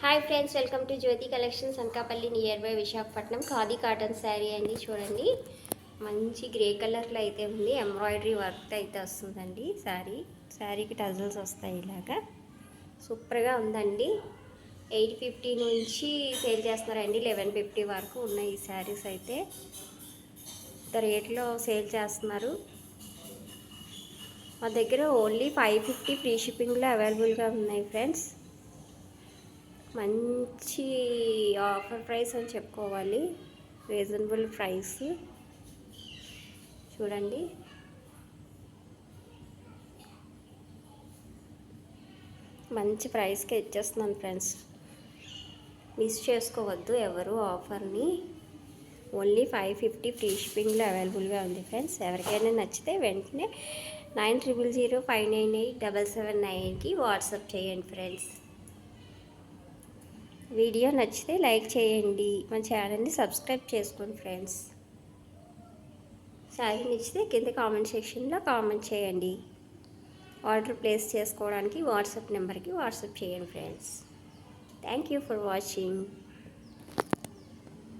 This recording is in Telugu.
Hi friends, welcome to Jyothi collections Anakapalli near by Visakhapatnam. Khadi cotton sari అండి. చూడండి, మంచి గ్రే కలర్లో అయితే ఉంది. ఎంబ్రాయిడరీ వర్క్ అయితే వస్తుందండి. శారీకి టజల్స్ వస్తాయి. ఇలాగా సూపర్గా ఉందండి. 850 నుంచి సేల్ చేస్తున్నారండి. 1150 వరకు ఉన్నాయి ఈ శారీస్ అయితే. ఇంత రేట్లో సేల్ చేస్తున్నారు. మా దగ్గర ఓన్లీ 550 ఫ్రీ షిప్పింగ్లో అవైలబుల్గా ఉన్నాయి ఫ్రెండ్స్. మంచి ఆఫర్ ప్రైస్ అని చెప్పుకోవాలి. Reasonable price. చూడండి, మంచి ప్రైస్కి ఇచ్చేస్తున్నాను ఫ్రెండ్స్. మిస్ చేసుకోవద్దు ఎవరు ఆఫర్ని. ఓన్లీ 550 ఫ్రీ షిప్పింగ్లో అవైలబుల్గా ఉంది ఫ్రెండ్స్. ఎవరికైనా నచ్చితే వెంటనే 900059887779కి వాట్సాప్ చేయండి ఫ్రెండ్స్. వీడియో నచ్చితే లైక్ చేయండి. మన ఛానల్ని సబ్స్క్రైబ్ చేసుకోండి ఫ్రెండ్స్. శారీ నచ్చితే కింద కామెంట్ సెక్షన్లో కామెంట్ చేయండి. ఆర్డర్ ప్లేస్ చేసుకోవడానికి వాట్సాప్ నెంబర్కి వాట్సాప్ చేయండి friends. Thank you for watching.